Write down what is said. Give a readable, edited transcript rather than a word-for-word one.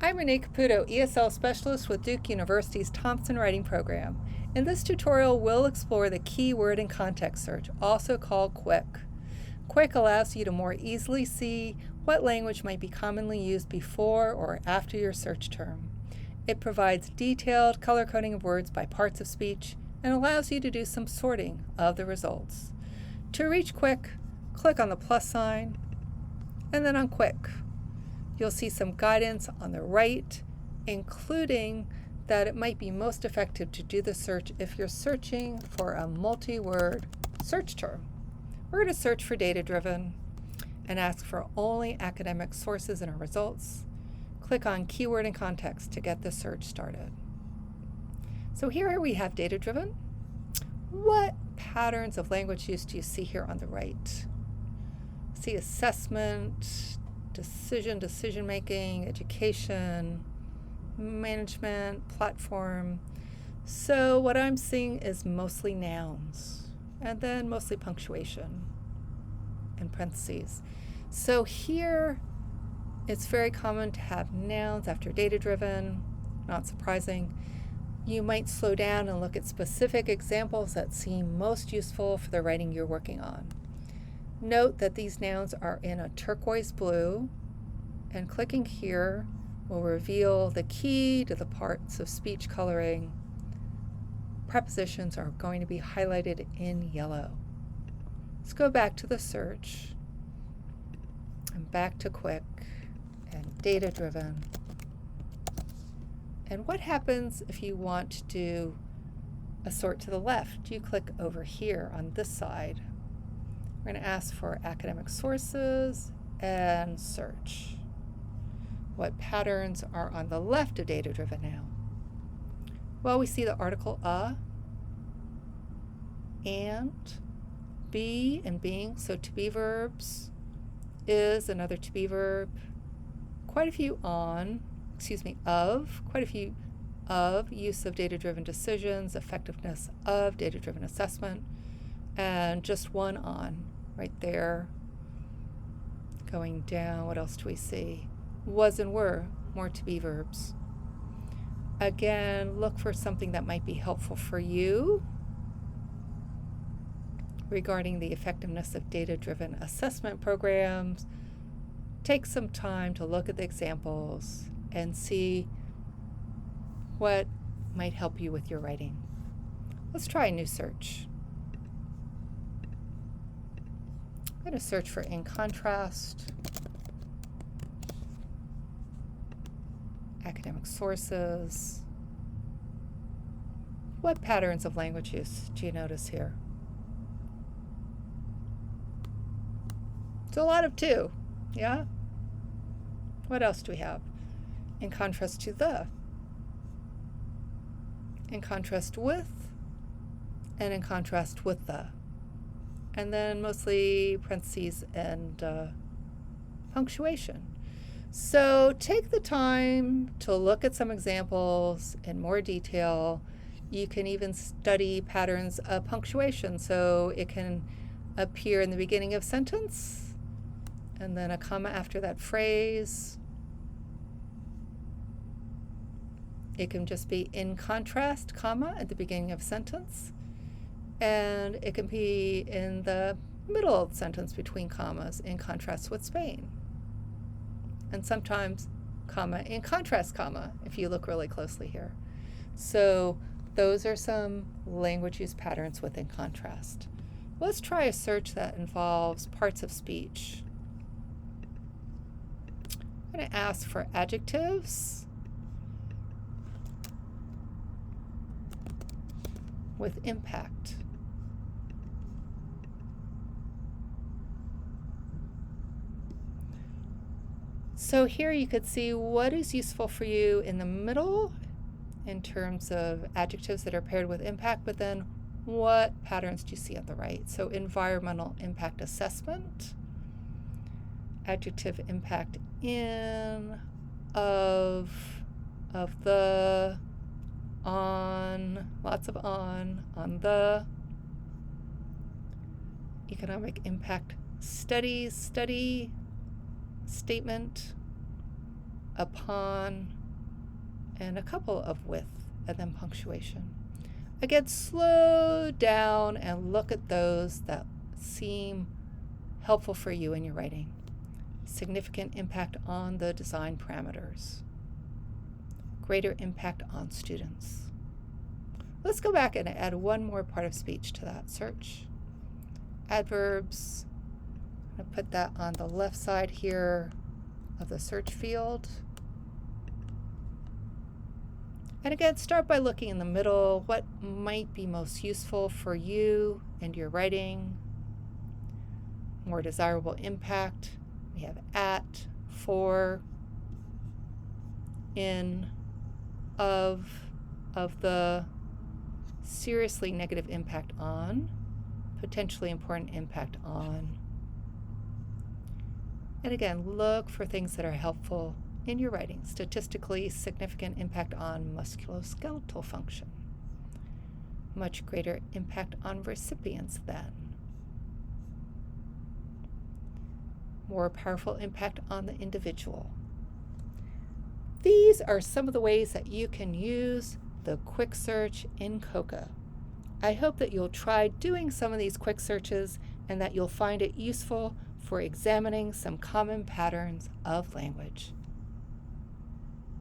I'm Renee Caputo, ESL Specialist with Duke University's Thompson Writing Program. In this tutorial, we'll explore the keyword and context search, also called KWIC. KWIC allows you to more easily see what language might be commonly used before or after your search term. It provides detailed color coding of words by parts of speech and allows you to do some sorting of the results. To reach KWIC, click on the plus sign and then on KWIC. You'll see some guidance on the right, including that it might be most effective to do the search if you're searching for a multi-word search term. We're going to search for data-driven and ask for only academic sources in our results. Click on Keyword and Context to get the search started. So here we have data-driven. What patterns of language use do you see here on the right? See assessment, decision-making, education, management, platform. So what I'm seeing is mostly nouns, and then mostly punctuation and parentheses. So here it's very common to have nouns after data-driven, not surprising. You might slow down and look at specific examples that seem most useful for the writing you're working on. Note that these nouns are in a turquoise blue, and clicking here will reveal the key to the parts of speech coloring. Prepositions are going to be highlighted in yellow. Let's go back to the search and back to KWIC and data-driven. And what happens if you want to do a sort to the left? You click over here on this side. We're going to ask for academic sources and search. What patterns are on the left of data-driven now? Well, we see the article a, and, be, and being, so to be verbs, is another to be verb, quite a few quite a few of, use of data-driven decisions, effectiveness of data-driven assessment, and just one on right there. Going down, what else do we see? Was and were, more to be verbs. Again, look for something that might be helpful for you regarding the effectiveness of data-driven assessment programs. Take some time to look at the examples and see what might help you with your writing. Let's try a new search. I'm going to search for in contrast, academic sources. What patterns of language use do you notice here? It's a lot of two, yeah? What else do we have? In contrast to the, in contrast with, and in contrast with the. And then mostly parentheses and punctuation. So take the time to look at some examples in more detail. You can even study patterns of punctuation. So it can appear in the beginning of sentence, and then a comma after that phrase. It can just be in contrast, comma, at the beginning of sentence. And it can be in the middle of the sentence between commas, in contrast with Spain. And sometimes comma in contrast, comma, if you look really closely here. So those are some language use patterns with in contrast. Let's try a search that involves parts of speech. I'm going to ask for adjectives with impact. So here you could see what is useful for you in the middle in terms of adjectives that are paired with impact, but then what patterns do you see on the right? So environmental impact assessment, adjective impact in, of the, on, lots of on the, economic impact studies, study, statement, upon, and a couple of with, and then punctuation. Again, slow down and look at those that seem helpful for you in your writing. Significant impact on the design parameters. Greater impact on students. Let's go back and add one more part of speech to that search. Adverbs. I'm going to put that on the left side here of the search field. And again, start by looking in the middle. What might be most useful for you and your writing? More desirable impact. We have at, for, in, of the, seriously negative impact on, potentially important impact on. And again, look for things that are helpful in your writing. Statistically significant impact on musculoskeletal function. Much greater impact on recipients than. More powerful impact on the individual. These are some of the ways that you can use the quick search in COCA. I hope that you'll try doing some of these quick searches and that you'll find it useful for examining some common patterns of language.